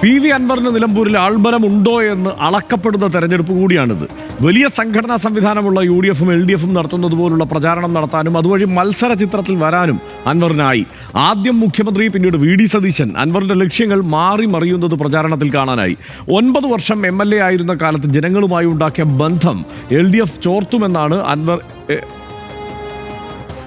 PV അൻവറിന് നിലമ്പൂരിൽ ആൾബലം ഉണ്ടോ എന്ന് അളക്കപ്പെടുന്ന തെരഞ്ഞെടുപ്പ് കൂടിയാണിത്. വലിയ സംഘടനാ സംവിധാനമുള്ള UDF-ഉം LDF-ഉം നടത്തുന്നത് പോലുള്ള പ്രചാരണം നടത്താനും അതുവഴി മത്സര ചിത്രത്തിൽ വരാനും അൻവറിനായി. ആദ്യം മുഖ്യമന്ത്രി, പിന്നീട് VD സതീശൻ. അൻവറിന്റെ ലക്ഷ്യങ്ങൾ മാറി മറിയുന്നത് പ്രചാരണത്തിൽ കാണാനായി. 9 വർഷം MLA ആയിരുന്ന കാലത്ത് ജനങ്ങളുമായി ഉണ്ടാക്കിയ ബന്ധം LDF ചോർത്തുമെന്നാണ്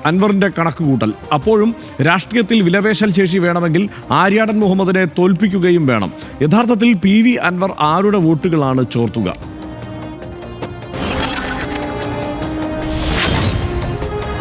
അൻവറിന്റെ കണക്കുകൂട്ടൽ. അപ്പോഴും രാഷ്ട്രീയത്തിൽ വിലപേശൽ ശേഷി വേണമെങ്കിൽ ആര്യാടൻ മുഹമ്മദിനെ തോൽപ്പിക്കുകയും വേണം. യഥാർത്ഥത്തിൽ PV അൻവർ ആരുടെ വോട്ടുകളാണ് ചോർത്തുക?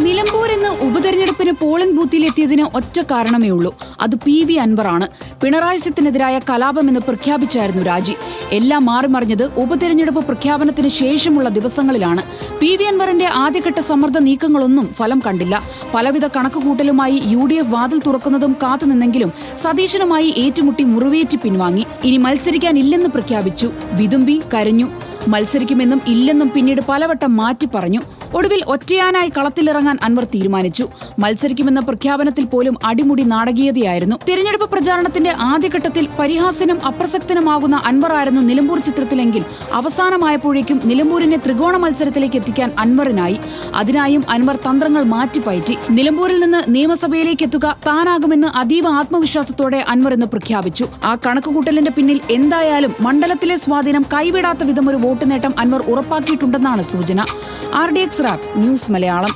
നിലമ്പൂർ ഇന്ന് ഉപതെരഞ്ഞെടുപ്പിന് പോളിംഗ് ബൂത്തിലെത്തിയതിന് ഒറ്റ കാരണമേ ഉള്ളൂ. അത് PV അൻവറാണ്. പിണറായി സത്തിനെതിരായ കലാപമെന്ന് പ്രഖ്യാപിച്ചായിരുന്നു രാജി. എല്ലാം മാറിമറിഞ്ഞത് ഉപതെരഞ്ഞെടുപ്പ് പ്രഖ്യാപനത്തിന് ശേഷമുള്ള ദിവസങ്ങളിലാണ്. PV അൻവറിന്റെ ആദ്യഘട്ട സമ്മർദ്ദ നീക്കങ്ങളൊന്നും ഫലം കണ്ടില്ല. പലവിധ കണക്കുകൂട്ടലുമായി UDF വാതിൽ തുറക്കുന്നതും കാത്തുനിന്നെങ്കിലും സതീശനുമായി ഏറ്റുമുട്ടി മുറിവേറ്റി പിൻവാങ്ങി. ഇനി മത്സരിക്കാനില്ലെന്ന് പ്രഖ്യാപിച്ചു. വിതുമ്പി കരഞ്ഞു. മത്സരിക്കുമെന്നും ഇല്ലെന്നും പിന്നീട് പലവട്ടം മാറ്റി പറഞ്ഞു. ഒടുവിൽ ഒറ്റയാനായി കളത്തിലിറങ്ങാൻ അൻവർ തീരുമാനിച്ചു. മത്സരിക്കുമെന്ന പ്രഖ്യാപനത്തിൽ പോലും അടിമുടി നാടകീയതയായിരുന്നു. തിരഞ്ഞെടുപ്പ് പ്രചാരണത്തിന്റെ ആദ്യഘട്ടത്തിൽ പരിഹാസ്യനും അപ്രസക്തനുമാകുന്ന അൻവറായിരുന്നു നിലമ്പൂർ ചിത്രത്തിലെങ്കിൽ അവസാനമായപ്പോഴേക്കും നിലമ്പൂരിനെ ത്രികോണ മത്സരത്തിലേക്ക് എത്തിക്കാൻ അൻവറിനായി. അതിനായും അൻവർ തന്ത്രങ്ങൾ മാറ്റിപ്പയറ്റി. നിലമ്പൂരിൽ നിന്ന് നിയമസഭയിലേക്ക് എത്തുക താനാകുമെന്ന് അതീവ ആത്മവിശ്വാസത്തോടെ അൻവർ ഇന്ന് പ്രഖ്യാപിച്ചു. ആ കണക്കുകൂട്ടലിന്റെ പിന്നിൽ എന്തായാലും മണ്ഡലത്തിലെ സ്വാധീനം കൈവിടാത്ത വിധമൊരു വോട്ട് നേട്ടം അൻവർ ഉറപ്പാക്കിയിട്ടുണ്ടെന്നാണ് സൂചന. RDX rap news Malayalam.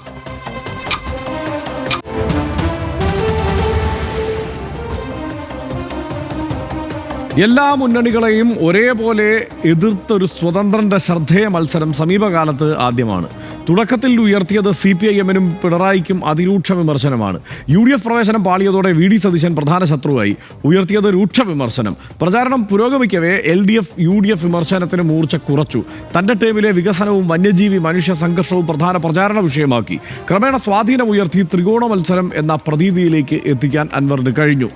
എല്ലാ മുന്നണികളെയും ഒരേപോലെ എതിർത്തൊരു സ്വതന്ത്രന്റെ ശ്രദ്ധേയ മത്സരം സമീപകാലത്ത് ആദ്യമാണ്. തുടക്കത്തിൽ ഉയർത്തിയത് CPIM-നും പിണറായിക്കും അതിരൂക്ഷ വിമർശനമാണ്. UDF പ്രവേശനം പാളിയതോടെ VD സതീശൻ പ്രധാന ശത്രുവായി. ഉയർത്തിയത് രൂക്ഷ വിമർശനം. പ്രചാരണം പുരോഗമിക്കവേ LDF UDF വിമർശനത്തിന് മൂർച്ച കുറച്ചു. തന്റെ ടീമിലെ വികസനവും വന്യജീവി മനുഷ്യ സംഘർഷവും പ്രധാന പ്രചാരണ വിഷയമാക്കി. ക്രമേണ സ്വാധീനം ഉയർത്തി ത്രികോണ മത്സരം എന്ന പ്രതീതിയിലേക്ക് എത്തിക്കാൻ അൻവറിന് കഴിഞ്ഞു.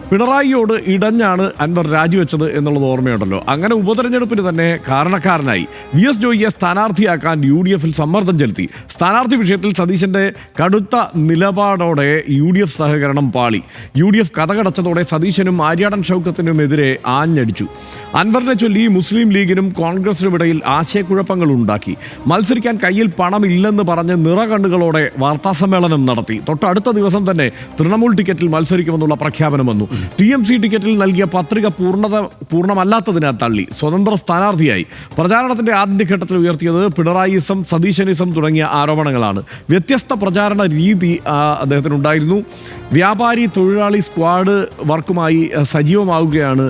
പിണറായിയോട് ഇടഞ്ഞാണ് അൻവർ രാജിവെച്ചത് എന്നുള്ളത് ഓർമ്മയുണ്ടല്ലോ. അങ്ങനെ ഉപതെരഞ്ഞെടുപ്പിന് തന്നെ കാരണക്കാരനായി. VS ജോയിയെ സ്ഥാനാർത്ഥിയാക്കാൻ UDF-ൽ സമ്മർദ്ദം ചെലുത്തി. സ്ഥാനാർത്ഥി വിഷയത്തിൽ സതീശന്റെ കടുത്ത നിലപാടോടെ UDF സഹകരണം പാളി. UDF കഥകടച്ചതോടെ സതീശനും ആര്യാടൻ ഷൗക്കത്തിനുമെതിരെ ആഞ്ഞടിച്ചു. അൻവറിനെ ചൊല്ലി മുസ്ലിം ലീഗിനും കോൺഗ്രസിനുമിടയിൽ ആശയക്കുഴപ്പങ്ങൾ ഉണ്ടാക്കി. മത്സരിക്കാൻ കയ്യിൽ പണമില്ലെന്ന് പറഞ്ഞ് നിറകണ്ണുകളോടെ വാർത്താസമ്മേളനം നടത്തി. തൊട്ടടുത്ത ദിവസം തന്നെ തൃണമൂൽ ടിക്കറ്റിൽ മത്സരിക്കുമെന്നുള്ള പ്രഖ്യാപനം വന്നു. TMC ടിക്കറ്റിൽ നൽകിയ പത്രിക പൂർണ്ണമല്ലാത്തതിനാൽ തള്ളി. സ്വതന്ത്ര സ്ഥാനാർത്ഥിയായി. പ്രചാരണത്തിന്റെ ആദ്യഘട്ടത്തിൽ ഉയർത്തിയത് പിണറായിസം, സതീശനിസം തുടങ്ങിയ ആരോപണങ്ങളാണ്. വ്യത്യസ്ത പ്രചാരണ രീതി അദ്ദേഹത്തിനുണ്ടായിരുന്നു. വ്യാപാരി തൊഴിലാളി സ്ക്വാഡ് വർക്കുമായി സജീവമാവുകയാണ്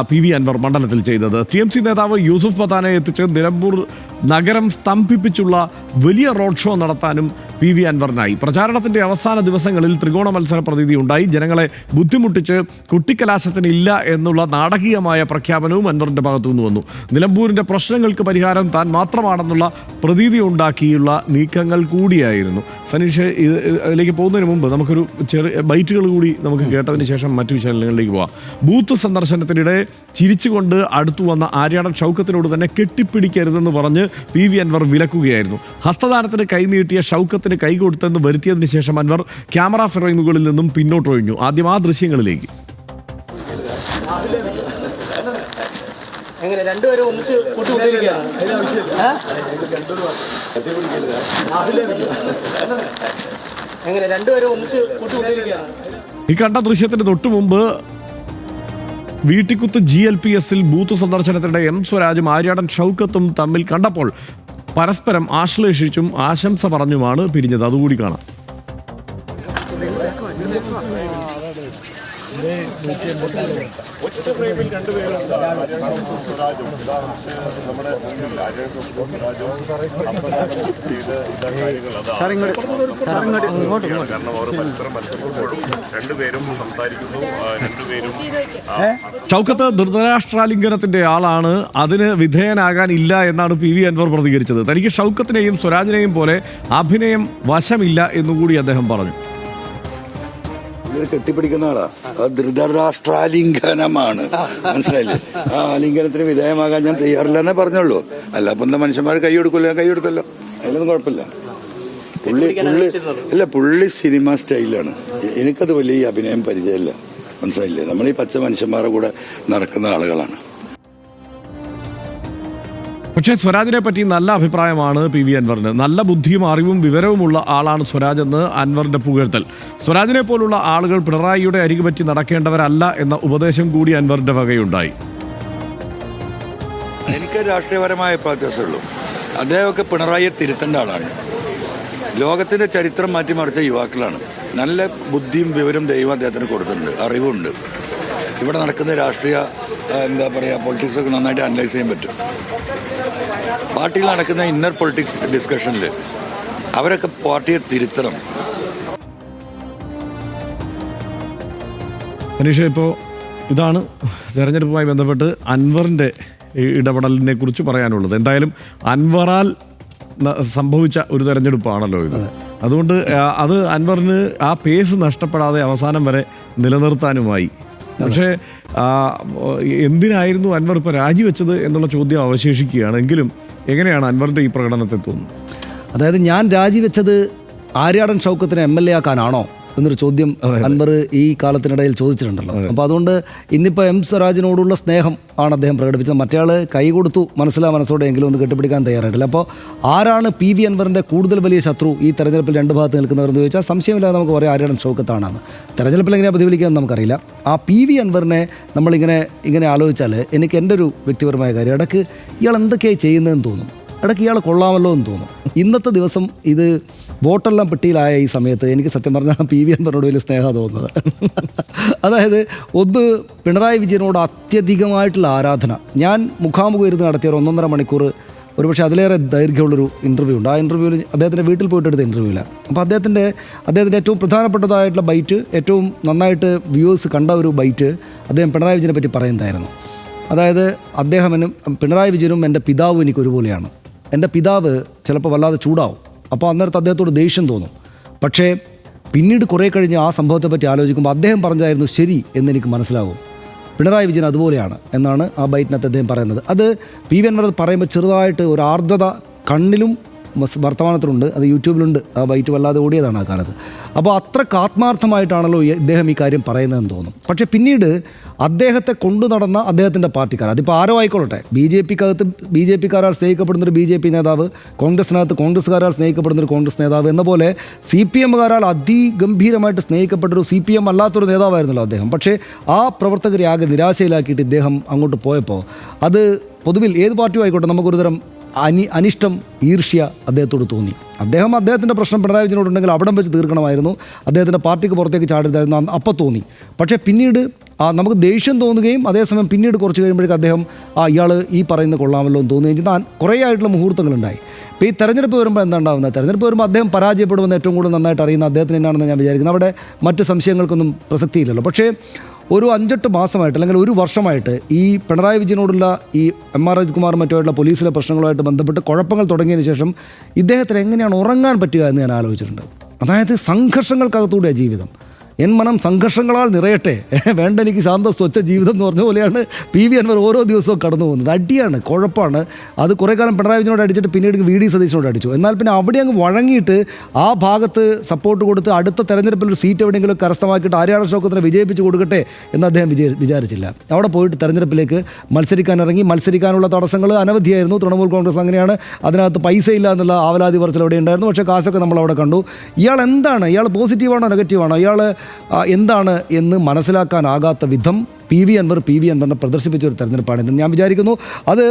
PV അൻവർ മണ്ഡലത്തിൽ ചെയ്തത്. TMC നേതാവ് യൂസുഫ് പത്താനെ എത്തിച്ച് നിലമ്പൂർ നഗരം സ്തംഭിപ്പിച്ചുള്ള വലിയ റോഡ് ഷോ നടത്താനും PV അൻവറിനായി. പ്രചാരണത്തിന്റെ അവസാന ദിവസങ്ങളിൽ ത്രികോണ മത്സര പ്രതീതി ഉണ്ടായി. ജനങ്ങളെ ബുദ്ധിമുട്ടിച്ച് കുട്ടിക്കലാശത്തിന് ഇല്ല എന്നുള്ള നാടകീയമായ പ്രഖ്യാപനവും അൻവറിന്റെ ഭാഗത്തുനിന്ന് വന്നു. നിലമ്പൂരിന്റെ പ്രശ്നങ്ങൾക്ക് പരിഹാരം താൻ മാത്രമാണെന്നുള്ള പ്രതീതി ഉണ്ടാക്കിയുള്ള നീക്കങ്ങൾ കൂടിയായിരുന്നു. സനീഷ്, അതിലേക്ക് പോകുന്നതിന് മുമ്പ് നമുക്കൊരു ചെറിയ ബൈറ്റുകൾ കൂടി നമുക്ക് കേട്ടതിന് ശേഷം മറ്റു വിശകലനങ്ങളിലേക്ക് പോവാം. ബൂത്ത് സന്ദർശനത്തിനിടെ ചിരിച്ചുകൊണ്ട് അടുത്തു വന്ന ആര്യാടൻ ഷൗക്കത്തിനോട് തന്നെ കെട്ടിപ്പിടിക്കരുതെന്ന് പറഞ്ഞ് PV അൻവർ വിലക്കുകയായിരുന്നു. ഹസ്തദാനത്തിന് കൈനീട്ടിയ ഷൗക്കത്തിന് കൈകൊടുത്തെന്ന് വരുത്തിയതിനു ശേഷം അൻവർ ക്യാമറ ഫ്രെയിമുകളിൽ നിന്നും പിന്നോട്ടൊഴിഞ്ഞു. ആദ്യം ആ ദൃശ്യങ്ങളിലേക്ക്. ഈ കണ്ട ദൃശ്യത്തിന് തൊട്ടു മുമ്പ് വീട്ടിക്കുത്ത് GLPS-ൽ ബൂത്ത് സന്ദർശനത്തിനിടെ M സ്വരാജും ആര്യാടൻ ഷൗക്കത്തും തമ്മിൽ കണ്ടപ്പോൾ പരസ്പരം ആശ്ലേഷിച്ചും ആശംസ പറഞ്ഞുമാണ് പിരിഞ്ഞത്. അതുകൂടി കാണാം. ഷൗക്കത്ത് ധൃതരാഷ്ട്രാലിംഗനത്തിന്റെ ആളാണ്, അതിന് വിധേയനാകാനില്ല എന്നാണ് PV അൻവർ പ്രതികരിച്ചത്. തനിക്ക് ഷൗക്കത്തിനെയും സ്വരാജിനെയും പോലെ അഭിനയം വശമില്ല എന്നുകൂടി അദ്ദേഹം പറഞ്ഞു. കെട്ടിപ്പിടിക്കുന്ന ആളാ, ധൃതരാഷ്ട്രാലിംഗനമാണ്, മനസ്സിലായില്ലേ? ആ ആലിംഗനത്തിന് വിധേയമാകാൻ ഞാൻ തയ്യാറില്ലെന്നേ പറഞ്ഞുള്ളൂ. അല്ല അപ്പൊ എന്താ മനുഷ്യന്മാർ കൈ കൊടുക്കില്ല, ഞാൻ കൈ കൊടുത്തല്ലോ, അതിലൊന്നും കുഴപ്പമില്ല. പുള്ളി സിനിമ സ്റ്റൈലാണ്. എനിക്കത് വലിയ അഭിനയം പരിചയമില്ല, മനസ്സിലായില്ലേ? നമ്മൾ ഈ പച്ച മനുഷ്യന്മാരുടെ കൂടെ നടക്കുന്ന ആളുകളാണ്. പക്ഷേ സ്വരാജിനെ പറ്റി നല്ല അഭിപ്രായമാണ് PV അൻവറിന്. നല്ല ബുദ്ധിയും അറിവും വിവരവുമുള്ള ആളാണ് സ്വരാജ് എന്ന് അൻവറിന്റെ പുകഴ്ത്തൽ. സ്വരാജിനെ പോലുള്ള ആളുകൾ പിണറായിയുടെ അരികു പറ്റി നടക്കേണ്ടവരല്ല എന്ന ഉപദേശം കൂടി അൻവറിന്റെ വകയുണ്ടായി. എനിക്ക് രാഷ്ട്രീയപരമായ വ്യത്യാസമുള്ളൂ. അദ്ദേഹമൊക്കെ പിണറായിയെ തിരുത്തേണ്ട ആളാണ്. ലോകത്തിന്റെ ചരിത്രം മാറ്റിമറിച്ച യുവാക്കളാണ്. നല്ല ബുദ്ധിയും വിവരവും ദൈവം അദ്ദേഹത്തിന് കൊടുത്തിട്ടുണ്ട്, അറിവുണ്ട്. ഇവിടെ നടക്കുന്ന രാഷ്ട്രീയ എന്താ പറയുക പൊളിറ്റിക്സൊക്കെ നന്നായിട്ട് അനലൈസ് ചെയ്യാൻ പറ്റും. പാർട്ടിയിൽ നടക്കുന്ന ഇന്നർ പൊളിറ്റിക്സ് ഡിസ്കഷനിൽ അവരൊക്കെ പാർട്ടിയെ തിരുത്തണം. മനീഷ, ഇപ്പോൾ ഇതാണ് തെരഞ്ഞെടുപ്പുമായി ബന്ധപ്പെട്ട് അൻവറിൻ്റെ ഇടപെടലിനെ കുറിച്ച് പറയാനുള്ളത്. എന്തായാലും അൻവറാൽ സംഭവിച്ച ഒരു തെരഞ്ഞെടുപ്പാണല്ലോ ഇത്. അതുകൊണ്ട് അത് അൻവറിന് ആ പേസ് നഷ്ടപ്പെടാതെ അവസാനം വരെ നിലനിർത്താനുമായി. പക്ഷേ എന്തിനായിരുന്നു അൻവർ ഇപ്പോൾ രാജിവെച്ചത് എന്നുള്ള ചോദ്യം അവശേഷിക്കുകയാണ്. എങ്കിലും എങ്ങനെയാണ് അൻവറിൻ്റെ ഈ പ്രകടനത്തെ തോന്നുന്നത്? അതായത് ഞാൻ രാജിവെച്ചത് ആര്യാടൻ ഷൗക്കത്തിനെ MLA ആക്കാനാണോ എന്നൊരു ചോദ്യം അൻവർ ഈ കാലത്തിനിടയിൽ ചോദിച്ചിട്ടുണ്ടല്ലോ. അപ്പോൾ അതുകൊണ്ട് ഇന്നിപ്പോൾ സ്വരാജിനോടുള്ള സ്നേഹം ആണ് അദ്ദേഹം പ്രകടിപ്പിച്ചത്. മറ്റേയാൾ കൈ കൊടുത്തു മനസ്സോടെ എങ്കിലും ഒന്ന് കെട്ടിപ്പിടിക്കാൻ തയ്യാറായിട്ടില്ല. അപ്പോൾ ആരാണ് PV അൻവറിൻ്റെ കൂടുതൽ വലിയ ശത്രു ഈ തെരഞ്ഞെടുപ്പിൽ രണ്ട് ഭാഗത്ത് നിൽക്കുന്നവരെന്ന് ചോദിച്ചാൽ സംശയമില്ലാതെ നമുക്ക് പറയാം ആര്യാടൻ ഷൗക്കത്താണെന്ന്. തെരഞ്ഞെടുപ്പിൽ എങ്ങനെയാണ് പ്രതിഫലിക്കാമെന്ന് നമുക്കറിയില്ല. ആ PV അൻവറിനെ നമ്മളിങ്ങനെ ആലോചിച്ചാൽ എനിക്ക് എൻ്റെ ഒരു വ്യക്തിപരമായ കാര്യം, ഇടയ്ക്ക് ഇയാൾ എന്തൊക്കെയായി ചെയ്യുന്നതെന്ന് തോന്നും. ഇടയ്ക്ക് ഇയാൾ കൊള്ളാമല്ലോ എന്ന് തോന്നും. ഇന്നത്തെ ദിവസം ഇത് വോട്ടെല്ലാം പെട്ടിയിലായ ഈ സമയത്ത് എനിക്ക് സത്യം പറഞ്ഞാൽ PV അൻവറിനോട് വലിയ സ്നേഹം തോന്നുന്നത്. അതായത് ഒന്ന് പിണറായി വിജയനോട് അത്യധികമായിട്ടുള്ള ആരാധന. ഞാൻ മുഖാമുഖം ഇരുന്ന് നടത്തിയ ഒരു 1.5 മണിക്കൂർ, ഒരുപക്ഷെ അതിലേറെ ദൈർഘ്യമുള്ളൊരു ഇൻ്റർവ്യൂ ഉണ്ട്. ആ ഇൻ്റർവ്യൂവിൽ അദ്ദേഹത്തിൻ്റെ വീട്ടിൽ പോയിട്ട് എടുത്ത ഇൻ്റർവ്യൂവില്ല. അപ്പോൾ അദ്ദേഹത്തിൻ്റെ ഏറ്റവും പ്രധാനപ്പെട്ടതായിട്ടുള്ള ബൈറ്റ്, ഏറ്റവും നന്നായിട്ട് വ്യൂവേഴ്സ് കണ്ട ഒരു ബൈറ്റ് അദ്ദേഹം പിണറായി വിജയനെ പറ്റി പറയുന്നതായിരുന്നു. അതായത് പിണറായി വിജയനും എൻ്റെ പിതാവും എനിക്ക് ഒരുപോലെയാണ്. എൻ്റെ പിതാവ് ചിലപ്പോൾ വല്ലാതെ ചൂടാവും, അപ്പോൾ അന്നേരത്ത് അദ്ദേഹത്തോട് ദേഷ്യം തോന്നും. പക്ഷേ പിന്നീട് കുറേ കഴിഞ്ഞ് ആ സംഭവത്തെപ്പറ്റി ആലോചിക്കുമ്പോൾ അദ്ദേഹം പറഞ്ഞതായിരുന്നു ശരി എന്നെനിക്ക് മനസ്സിലാവും. പിണറായി വിജയൻ അതുപോലെയാണ് എന്നാണ് ആ ബൈറ്റിനകത്ത് അദ്ദേഹം പറയുന്നത്. അത് PV അൻവർ പറയുമ്പോൾ ചെറുതായിട്ട് ഒരു ആർദ്രത കണ്ണിലും വർത്തമാനത്തിലുണ്ട്. അത് യൂട്യൂബിലുണ്ട്. ആ ബൈറ്റ് വല്ലാതെ ഓടിയതാണ് ആ കാലത്ത്. അപ്പോൾ അത്രക്ക് ആത്മാർത്ഥമായിട്ടാണല്ലോ ഇദ്ദേഹം ഈ കാര്യം പറയുന്നതെന്ന് തോന്നും. പക്ഷേ പിന്നീട് അദ്ദേഹത്തെ കൊണ്ടു നടന്ന അദ്ദേഹത്തിൻ്റെ പാർട്ടിക്കാർ, അതിപ്പോൾ ആരോ ആയിക്കൊള്ളട്ടെ, BJPക്കാരാൽ സ്നേഹിക്കപ്പെടുന്നൊരു BJP നേതാവ്, കോൺഗ്രസിനകത്ത് കോൺഗ്രസ്സുകാരാൽ സ്നേഹിക്കപ്പെടുന്നൊരു കോൺഗ്രസ് നേതാവ് എന്ന പോലെ CPMകാരാൽ അതിഗംഭീരമായിട്ട് സ്നേഹിക്കപ്പെട്ടൊരു CPM അല്ലാത്തൊരു നേതാവായിരുന്നല്ലോ അദ്ദേഹം. പക്ഷേ ആ പ്രവർത്തകരെ ആകെ നിരാശയിലാക്കിയിട്ട് ഇദ്ദേഹം അങ്ങോട്ട് പോയപ്പോൾ അത് പൊതുവിൽ ഏത് പാർട്ടിയും ആയിക്കോട്ടെ നമുക്കൊരുതരം അനിഷ്ടം, ഈർഷ്യ അദ്ദേഹത്തോട് തോന്നി. അദ്ദേഹത്തിൻ്റെ പ്രശ്നം പിണറായി വിജയനോടുണ്ടെങ്കിൽ അവിടം വെച്ച് തീർക്കണമായിരുന്നു, അദ്ദേഹത്തിൻ്റെ പാർട്ടിക്ക് പുറത്തേക്ക് ചാടരുതായിരുന്നു അപ്പോൾ തോന്നി. പക്ഷേ പിന്നീട് നമുക്ക് ദേഷ്യം തോന്നുകയും അതേസമയം പിന്നീട് കുറച്ച് കഴിയുമ്പോഴേക്കും അദ്ദേഹം ഇയാൾ ഈ പറയുന്ന കൊള്ളാമല്ലോ എന്ന് തോന്നുകയും ചെയ്താൽ കുറേ ആയിട്ടുള്ള മുഹൂർത്തങ്ങളുണ്ടായി. ഇപ്പോൾ ഈ തെരഞ്ഞെടുപ്പ് വരുമ്പോൾ എന്താ ഉണ്ടാകുന്നത്? തെരഞ്ഞെടുപ്പ് വരുമ്പോൾ അദ്ദേഹം പരാജയപ്പെടുമെന്ന് ഏറ്റവും കൂടുതൽ നന്നായിട്ട് അറിയുന്ന അദ്ദേഹത്തിന് തന്നെയാണെന്ന് ഞാൻ വിചാരിക്കുന്നത്. അവിടെ മറ്റ് സംശയങ്ങൾക്കൊന്നും പ്രസക്തിയില്ലല്ലോ. പക്ഷേ ഒരു 5-8 മാസമായിട്ട് അല്ലെങ്കിൽ ഒരു വർഷമായിട്ട് ഈ പിണറായി വിജയനോടുള്ള ഈ MR അജിത്കുമാറും മറ്റുമായിട്ടുള്ള പോലീസിലെ പ്രശ്നങ്ങളുമായിട്ട് ബന്ധപ്പെട്ട് കുഴപ്പങ്ങൾ തുടങ്ങിയതിന് ശേഷം ഇദ്ദേഹത്തിന് എങ്ങനെയാണ് ഉറങ്ങാൻ പറ്റുക എന്ന് ഞാൻ ആലോചിച്ചിട്ടുണ്ട്. അതായത് സംഘർഷങ്ങൾക്കകത്തൂടെയാണ് ജീവിതം. എൻ മനം സംഘർഷങ്ങളാൽ നിറയട്ടെ, വേണ്ട എനിക്ക് ശാന്ത സ്വച്ഛ ജീവിതം എന്ന് പറഞ്ഞ പോലെയാണ് PV അൻവർ ഓരോ ദിവസവും കടന്നു പോകുന്നത്. അടിയാണ്, കുഴപ്പമാണ്. അത് കുറേ കാലം പിണറായി വിജയനോട് അടിച്ചിട്ട് പിന്നീട് VD സതീശനോട് അടിച്ചു. എന്നാൽ പിന്നെ അവിടെ അങ്ങ് വഴങ്ങിയിട്ട് ആ ഭാഗത്ത് സപ്പോർട്ട് കൊടുത്ത് അടുത്ത തെരഞ്ഞെടുപ്പിൽ ഒരു സീറ്റ് എവിടെയെങ്കിലും കരസ്ഥമാക്കിയിട്ട് ആര്യാടൻ ഷൗക്കത്തിനെ വിജയിപ്പിച്ച് കൊടുക്കട്ടെ എന്ന് അദ്ദേഹം വിചാരിച്ചില്ല. അവിടെ പോയിട്ട് തെരഞ്ഞെടുപ്പിലേക്ക് മത്സരിക്കാനുള്ള തടസ്സങ്ങൾ അനവധിയായിരുന്നു. തൃണമൂൽ കോൺഗ്രസ് അങ്ങനെയാണ്. അതിനകത്ത് പൈസ ഇല്ല എന്നുള്ള ആവലാതി പറച്ചിൽ അവിടെ ഉണ്ടായിരുന്നു. പക്ഷേ കാശൊക്കെ നമ്മളവിടെ കണ്ടു. ഇയാൾ എന്താണ്, ഇയാൾ പോസിറ്റീവാണോ നെഗറ്റീവാണോ, ഇയാൾ എന്താണ് എന്ന് മനസ്സിലാക്കാനാകാത്ത വിധം PV അൻവറിനെ പ്രദർശിപ്പിച്ച ഒരു തെരഞ്ഞെടുപ്പാണിത് ഞാൻ വിചാരിക്കുന്നു. അത്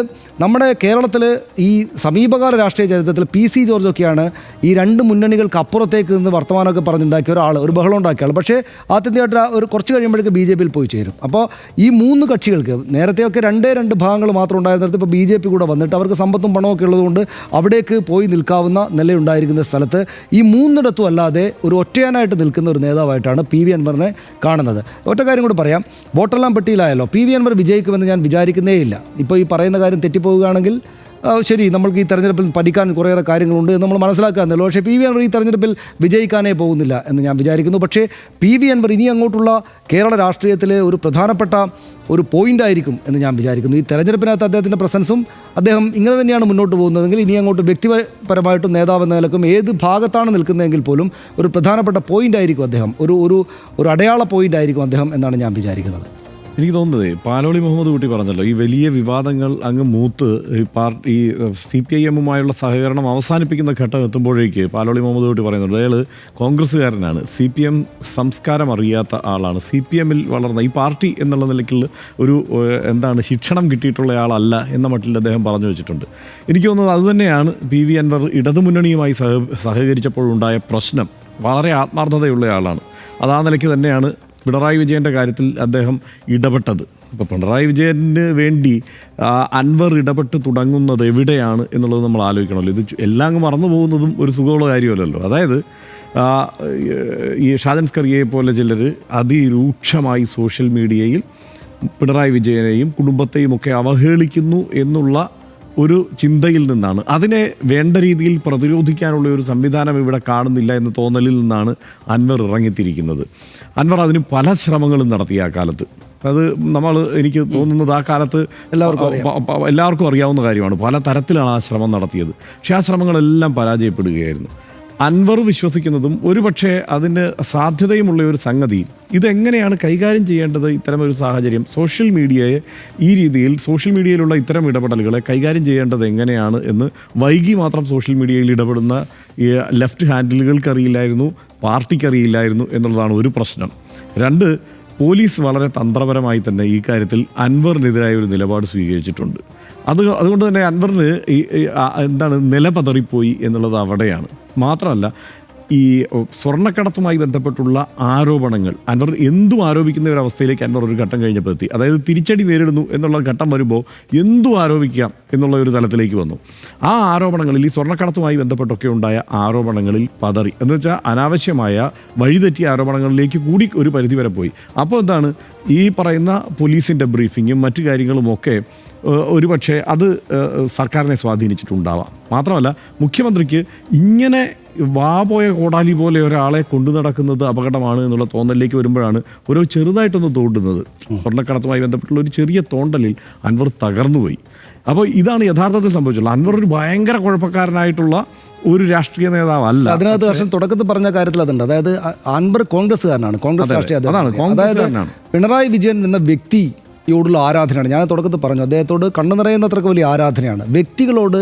നമ്മുടെ കേരളത്തിൽ ഈ സമീപകാല രാഷ്ട്രീയ ചരിത്രത്തിൽ PC ജോർജൊക്കെയാണ് ഈ രണ്ട് മുന്നണികൾക്ക് അപ്പുറത്തേക്ക് നിന്ന് വർത്തമാനമൊക്കെ പറഞ്ഞുണ്ടാക്കിയ ഒരാൾ, ഒരു ബഹളം ഉണ്ടാക്കിയ ആൾ. പക്ഷേ ആദ്യമായിട്ട് ഒരു കുറച്ച് കഴിയുമ്പോഴേക്ക് BJPയിൽ പോയി ചേരും. അപ്പോൾ ഈ മൂന്ന് കക്ഷികൾക്ക് നേരത്തെയൊക്കെ രണ്ട് ഭാഗങ്ങൾ മാത്രം ഉണ്ടായിരുന്നിടത്ത് ഇപ്പോൾ BJP കൂടെ വന്നിട്ട് അവർക്ക് സമ്പത്തും പണമൊക്കെ ഉള്ളതുകൊണ്ട് അവിടേക്ക് പോയി നിൽക്കാവുന്ന നിലയുണ്ടായിരിക്കുന്ന സ്ഥലത്ത് ഈ മൂന്നിടത്തും അല്ലാതെ ഒരു ഒറ്റയാനായിട്ട് നിൽക്കുന്ന ഒരു നേതാവായിട്ടാണ് PV അൻവറിനെ കാണുന്നത്. ഒറ്റ കാര്യം കൂടി പറയാം, വോട്ടെല്ലാം പെട്ടിയിലായല്ലോ. PV അൻവർ വിജയിക്കുമെന്ന് ഞാൻ വിചാരിക്കുന്നേയില്ല. ഇപ്പോൾ ഈ പറയുന്ന കാര്യം തെറ്റിപ്പോവുകയാണെങ്കിൽ ശരി നമ്മൾക്ക് ഈ തെരഞ്ഞെടുപ്പിൽ പഠിക്കാൻ കുറേയേറെ കാര്യങ്ങളുണ്ട് എന്ന് നമ്മൾ മനസ്സിലാക്കാറുണ്ടല്ലോ. പക്ഷേ പി വി അൻവർ ഈ തെരഞ്ഞെടുപ്പിൽ വിജയിക്കാനേ പോകുന്നില്ല എന്ന് ഞാൻ വിചാരിക്കുന്നു. പക്ഷേ പി വി അൻവർ ഇനി അങ്ങോട്ടുള്ള കേരള രാഷ്ട്രീയത്തിലെ ഒരു പ്രധാനപ്പെട്ട ഒരു പോയിന്റ് ആയിരിക്കും എന്ന് ഞാൻ വിചാരിക്കുന്നു. ഈ തെരഞ്ഞെടുപ്പിനകത്ത് അദ്ദേഹത്തിൻ്റെ പ്രസൻസും അദ്ദേഹം ഇങ്ങനെ തന്നെയാണ് മുന്നോട്ട് പോകുന്നതെങ്കിൽ ഇനി അങ്ങോട്ട് വ്യക്തിപരമായിട്ടും നേതാവ് എന്ന നിലക്കും ഏത് ഭാഗത്താണ് നിൽക്കുന്നതെങ്കിൽ പോലും ഒരു പ്രധാനപ്പെട്ട പോയിന്റ് ആയിരിക്കും അദ്ദേഹം, ഒരു അടയാള പോയിന്റ് ആയിരിക്കും അദ്ദേഹം എന്നാണ് ഞാൻ വിചാരിക്കുന്നത്. എനിക്ക് തോന്നുന്നത് പാലോളി മുഹമ്മദ് കുട്ടി പറഞ്ഞല്ലോ, ഈ വലിയ വിവാദങ്ങൾ അങ്ങ് മൂത്ത് ഈ CPIM-ഉമായുള്ള സഹകരണം അവസാനിപ്പിക്കുന്ന ഘട്ടം എത്തുമ്പോഴേക്ക് പാലോളി മുഹമ്മദ് കുട്ടി പറയുന്നുണ്ട് അയാൾ കോൺഗ്രസ്സുകാരനാണ്, CPM സംസ്കാരം അറിയാത്ത ആളാണ്, CPM-ൽ വളർന്ന ഈ പാർട്ടി എന്നുള്ള നിലയ്ക്കുള്ള ഒരു ശിക്ഷണം കിട്ടിയിട്ടുള്ള ആളല്ല എന്ന മട്ടിൽ അദ്ദേഹം പറഞ്ഞു വെച്ചിട്ടുണ്ട്. എനിക്ക് തോന്നുന്നത് അതുതന്നെയാണ് PV അൻവർ ഇടതുമുന്നണിയുമായി സഹകരിച്ചപ്പോഴുണ്ടായ പ്രശ്നം. വളരെ ആത്മാർത്ഥതയുള്ള ആളാണ്. അത് ആ നിലയ്ക്ക് തന്നെയാണ് പിണറായി വിജയൻ്റെ കാര്യത്തിൽ അദ്ദേഹം ഇടപെട്ടത്. ഇപ്പോൾ പിണറായി വിജയന് വേണ്ടി അൻവർ ഇടപെട്ട് തുടങ്ങുന്നത് എവിടെയാണ് എന്നുള്ളത് നമ്മൾ ആലോചിക്കണമല്ലോ. ഇത് എല്ലാം അങ്ങ് മറന്നു പോകുന്നതും ഒരു സുഖമുള്ള കാര്യമല്ലല്ലോ. അതായത് ഈ ഷാജൻ സ്കറിയയെ പോലെ ചിലർ അതിരൂക്ഷമായി സോഷ്യൽ മീഡിയയിൽ പിണറായി വിജയനെയും കുടുംബത്തെയും ഒക്കെ അവഹേളിക്കുന്നു എന്നുള്ള ഒരു ചിന്തയിൽ നിന്നാണ്, അതിനെ വേണ്ട രീതിയിൽ പ്രതിരോധിക്കാനുള്ള ഒരു സംവിധാനം ഇവിടെ കാണുന്നില്ല എന്ന തോന്നലിൽ നിന്നാണ് അൻവർ ഇറങ്ങിത്തിരിക്കുന്നത്. അൻവർ അതിന് പല ശ്രമങ്ങളും നടത്തി ആ കാലത്ത്. അത് എനിക്ക് തോന്നുന്നത് ആ കാലത്ത് എല്ലാവർക്കും അറിയാവുന്ന കാര്യമാണ്. പല തരത്തിലാണ് ആ ശ്രമം നടത്തിയത്. പക്ഷേ ആ ശ്രമങ്ങളെല്ലാം പരാജയപ്പെടുകയായിരുന്നു. അൻവർ വിശ്വസിക്കുന്നതും ഒരുപക്ഷെ അതിന് സാധ്യതയുമുള്ള ഒരു സംഗതി, ഇതെങ്ങനെയാണ് കൈകാര്യം ചെയ്യേണ്ടത് ഇത്തരമൊരു സാഹചര്യം, സോഷ്യൽ മീഡിയയെ ഈ രീതിയിൽ സോഷ്യൽ മീഡിയയിലുള്ള ഇത്തരം ഇടപെടലുകളെ കൈകാര്യം ചെയ്യേണ്ടത് എങ്ങനെയാണ് എന്ന് വൈകി മാത്രം സോഷ്യൽ മീഡിയയിൽ ഇടപെടുന്ന ലെഫ്റ്റ് ഹാൻഡിലുകൾക്കറിയില്ലായിരുന്നു, പാർട്ടിക്കറിയില്ലായിരുന്നു എന്നുള്ളതാണ് ഒരു പ്രശ്നം. രണ്ട്, പോലീസ് വളരെ തന്ത്രപരമായി തന്നെ ഈ കാര്യത്തിൽ അൻവറിനെതിരായ ഒരു നിലപാട് സ്വീകരിച്ചിട്ടുണ്ട്. അതുകൊണ്ട് തന്നെ അൻവറിന് നിലപതറിപ്പോയി എന്നുള്ളത് അവിടെയാണ്. മാത്രമല്ല, ഈ സ്വർണ്ണക്കടത്തുമായി ബന്ധപ്പെട്ടുള്ള ആരോപണങ്ങൾ അൻവർ എന്തും ആരോപിക്കുന്ന ഒരു അവസ്ഥയിലേക്ക് അൻവർ ഒരു ഘട്ടം കഴിഞ്ഞപ്പോൾ എത്തി. അതായത് തിരിച്ചടി നേരിടുന്നു എന്നുള്ള ഘട്ടം വരുമ്പോൾ എന്തും ആരോപിക്കാം എന്നുള്ള ഒരു തലത്തിലേക്ക് വന്നു. ആ ആരോപണങ്ങളിൽ, ഈ സ്വർണ്ണക്കടത്തുമായി ബന്ധപ്പെട്ടൊക്കെ ഉണ്ടായ ആരോപണങ്ങളിൽ പതറി, എന്ന് വെച്ചാൽ അനാവശ്യമായ വഴിതെറ്റിയ ആരോപണങ്ങളിലേക്ക് കൂടി ഒരു പരിധി വരെ പോയി. അപ്പോൾ ഈ പറയുന്ന പോലീസിൻ്റെ ബ്രീഫിങ്ങും മറ്റു കാര്യങ്ങളുമൊക്കെ ഒരുപക്ഷെ അത് സർക്കാരിനെ സ്വാധീനിച്ചിട്ടുണ്ടാവാം. മാത്രമല്ല, മുഖ്യമന്ത്രിക്ക് ഇങ്ങനെ പോയ കോടാലി പോലെ ഒരാളെ കൊണ്ടു നടക്കുന്നത് അപകടമാണ് എന്നുള്ള തോന്നലിലേക്ക് വരുമ്പോഴാണ് ഓരോ ചെറുതായിട്ടൊന്ന് തോണ്ടുന്നത്. സ്വർണ്ണക്കടത്തുമായി ബന്ധപ്പെട്ടുള്ള ഒരു ചെറിയ തോണ്ടലിൽ അൻവർ തകർന്നുപോയി. അപ്പോൾ ഇതാണ് യഥാർത്ഥത്തിൽ സംഭവിച്ചുള്ളത്. അൻവർ ഒരു ഭയങ്കര കുഴപ്പക്കാരനായിട്ടുള്ള ഒരു രാഷ്ട്രീയ നേതാവല്ല. അതിനകത്ത് വർഷം തുടക്കത്തിൽ പറഞ്ഞ കാര്യത്തിൽ അതുണ്ട്. അതായത് അൻവർ കോൺഗ്രസ്സുകാരനാണ്, കോൺഗ്രസ് രാഷ്ട്രീയ. അതായത് പിണറായി വിജയൻ എന്ന വ്യക്തിയോടുള്ള ആരാധനയാണ്. ഞാൻ തുടക്കത്തിൽ പറഞ്ഞു, അദ്ദേഹത്തോട് കണ്ണു നിറയുന്നത്രക്ക് വലിയ ആരാധനയാണ്. വ്യക്തികളോട്,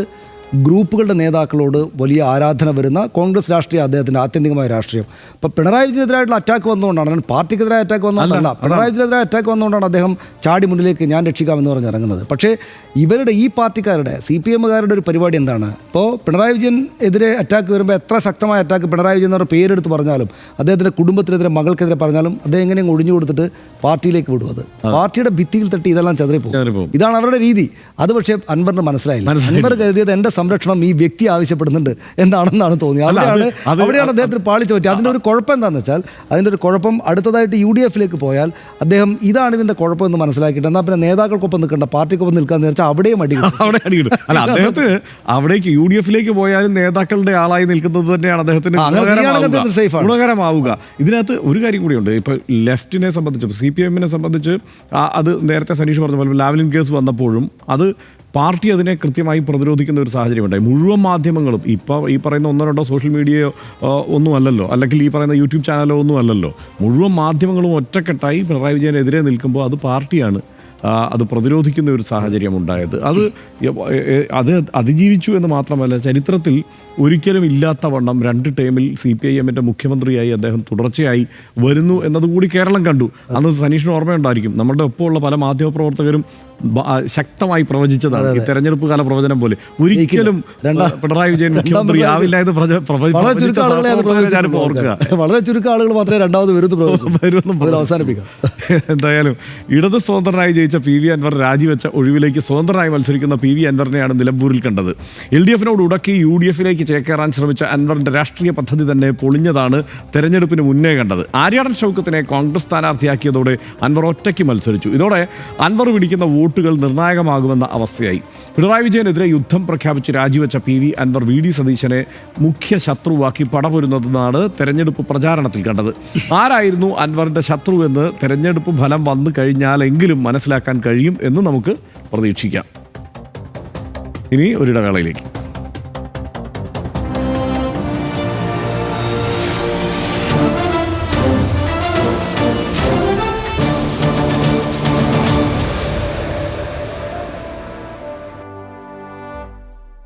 ഗ്രൂപ്പുകളുടെ നേതാക്കളോട് വലിയ ആരാധന വരുന്ന കോൺഗ്രസ് രാഷ്ട്രീയം അദ്ദേഹത്തിൻ്റെ ആത്യന്തികമായ രാഷ്ട്രീയം. ഇപ്പോൾ പിണറായി വിജയനെതിരായിട്ടുള്ള അറ്റാക്ക് വന്നുകൊണ്ടാണ്, പാർട്ടിക്കെതിരായ അറ്റാക്ക് വന്നുകൊണ്ടല്ല, പിണറായി വിജയനെതിരായ അറ്റാക്ക് വന്നുകൊണ്ടാണ് അദ്ദേഹം ചാടി മുന്നിലേക്ക് ഞാൻ രക്ഷിക്കാമെന്ന് പറഞ്ഞ് ഇറങ്ങുന്നത്. പക്ഷേ ഇവരുടെ ഈ പാർട്ടിക്കാരുടെ, CPM-കാരുടെ ഒരു പരിപാടി എന്താണ്? ഇപ്പോൾ പിണറായി വിജയൻ എതിരെ അറ്റാക്ക് വരുമ്പോൾ എത്ര ശക്തമായ അറ്റാക്ക് പിണറായി വിജയൻ എന്ന് പേരെടുത്ത് പറഞ്ഞാലും, അദ്ദേഹത്തിൻ്റെ കുടുംബത്തിനെതിരെ, മകൾക്കെതിരെ പറഞ്ഞാലും അദ്ദേഹം എങ്ങനെയും ഒഴിഞ്ഞു കൊടുത്തിട്ട് പാർട്ടിയിലേക്ക് വിടും. അത് പാർട്ടിയുടെ ഭിത്തിയിൽ തട്ടി ഇതെല്ലാം ചെതറിപ്പോകും. ഇതാണ് അവരുടെ രീതി. അത് പക്ഷേ അൻവറിന് മനസ്സിലായില്ല. അൻവർ കരുതിയത് എൻ്റെ സംരക്ഷണം ഈ വ്യക്തി ആവശ്യപ്പെടുന്നുണ്ട് എന്നാണെന്നാണ് തോന്നിയത്. അവിടെയാണ് അദ്ദേഹത്തിന് പാളിച്ചു പറ്റി. അതിൻ്റെ ഒരു കുഴപ്പം എന്താണെന്ന് വെച്ചാൽ, അതിൻ്റെ ഒരു കുഴപ്പം അടുത്തതായിട്ട് UDF-ലേക്ക് പോയാൽ അദ്ദേഹം ഇതാണ് ഇതിൻ്റെ കുഴപ്പമെന്ന് മനസ്സിലാക്കിയിട്ട് എന്നാൽ പിന്നെ നേതാക്കൾക്കൊപ്പം നിൽക്കേണ്ട, പാർട്ടിക്കൊപ്പം നിൽക്കാന്ന് വെച്ചാൽ അവിടെയും അടിക്കും. അല്ല, അദ്ദേഹത്തിന് അവിടേക്ക് UDF-ലേക്ക് പോയാലും നേതാക്കളുടെ ആളായി നിൽക്കുന്നത് തന്നെയാണ് അദ്ദേഹത്തിന് ഗുണകരമാവുക. ഇതിനകത്ത് ഒരു കാര്യം കൂടിയുണ്ട്. ഇപ്പോൾ ലെഫ്റ്റിനെ സംബന്ധിച്ച്, CPM-നെ സംബന്ധിച്ച് അത് നേരത്തെ സനീഷ് പറഞ്ഞ പോലെ ലാവ്ലിൻ കേസ് വന്നപ്പോഴും അത് പാർട്ടി അതിനെ കൃത്യമായി പ്രതിരോധിക്കുന്ന ഒരു സാഹചര്യം ഉണ്ടായി. മുഴുവൻ മാധ്യമങ്ങളും ഇപ്പോൾ ഈ പറയുന്ന ഒന്നോ രണ്ടോ സോഷ്യൽ മീഡിയയോ ഒന്നും അല്ലല്ലോ, അല്ലെങ്കിൽ ഈ പറയുന്ന യൂട്യൂബ് ചാനലോ ഒന്നും അല്ലല്ലോ. മുഴുവൻ മാധ്യമങ്ങളും ഒറ്റക്കെട്ടായി പിണറായി വിജയനെതിരെ നിൽക്കുമ്പോൾ അത് പാർട്ടിയാണ് അത് പ്രതിരോധിക്കുന്ന ഒരു സാഹചര്യം ഉണ്ടായത്. അത് അതിജീവിച്ചു എന്ന് മാത്രമല്ല, ചരിത്രത്തിൽ ഒരിക്കലും ഇല്ലാത്ത വണ്ണം 2 ടൈമിൽ CPIM-ൻ്റെ മുഖ്യമന്ത്രിയായി അദ്ദേഹം തുടർച്ചയായി വരുന്നു എന്നതുകൂടി കേരളം കണ്ടു. അന്ന് സനീഷിന് ഓർമ്മയുണ്ടായിരിക്കും, നമ്മളുടെ ഒപ്പമുള്ള പല മാധ്യമപ്രവർത്തകരും ശക്തമായി പ്രവചിച്ചതാണ് ഈ തെരഞ്ഞെടുപ്പ് കാല പ്രവചനം പോലെ. ഒരിക്കലും പിണറായി വിജയൻ മുഖ്യമന്ത്രി ആവില്ല എന്ന് വളരെ ചുരുക്കം ആളുകൾ മാത്രമേ രണ്ടാമത് വരുമെന്ന് അവസാനിപ്പിക്കാം. എന്തായാലും ഇടത് സ്വതന്ത്രനായി ജയിച്ച പിണറായിച്ച PV അൻവർ രാജിവെച്ച ഒഴിവിലേക്ക് സ്വതന്ത്രനായി മത്സരിക്കുന്ന PV അൻവറിനെയാണ് നിലമ്പൂരിൽ കണ്ടത്. LDF-നോട് ഉടക്കി UDF-ലേക്ക് ചേക്കേറാൻ ശ്രമിച്ച അൻവറിന്റെ രാഷ്ട്രീയ പദ്ധതി തന്നെ പൊളിഞ്ഞതാണ് തെരഞ്ഞെടുപ്പിന് മുന്നേ കണ്ടത്. ആര്യാടൻ ഷൗക്കത്തിനെ കോൺഗ്രസ് സ്ഥാനാർത്ഥിയാക്കിയതോടെ അൻവർ ഒറ്റയ്ക്ക് മത്സരിച്ചു. ഇതോടെ അൻവർ പിടിക്കുന്ന വോട്ടുകൾ നിർണായകമാകുമെന്ന അവസ്ഥയായി. പിണറായി വിജയനെതിരെ യുദ്ധം പ്രഖ്യാപിച്ച് രാജിവെച്ച PV അൻവർ VD സതീശനെ മുഖ്യ ശത്രുവാക്കി പടപൊരുന്നതെന്നാണ് തെരഞ്ഞെടുപ്പ് പ്രചാരണത്തിൽ കണ്ടത്. ആരായിരുന്നു അൻവറിന്റെ ശത്രുവെന്ന് തെരഞ്ഞെടുപ്പ് ഫലം വന്നു കഴിഞ്ഞാലെങ്കിലും മനസ്സിലാക്കാൻ കഴിയും എന്ന് നമുക്ക് പ്രതീക്ഷിക്കാം. ഇനി ഒരിടവേളയിലേക്ക്.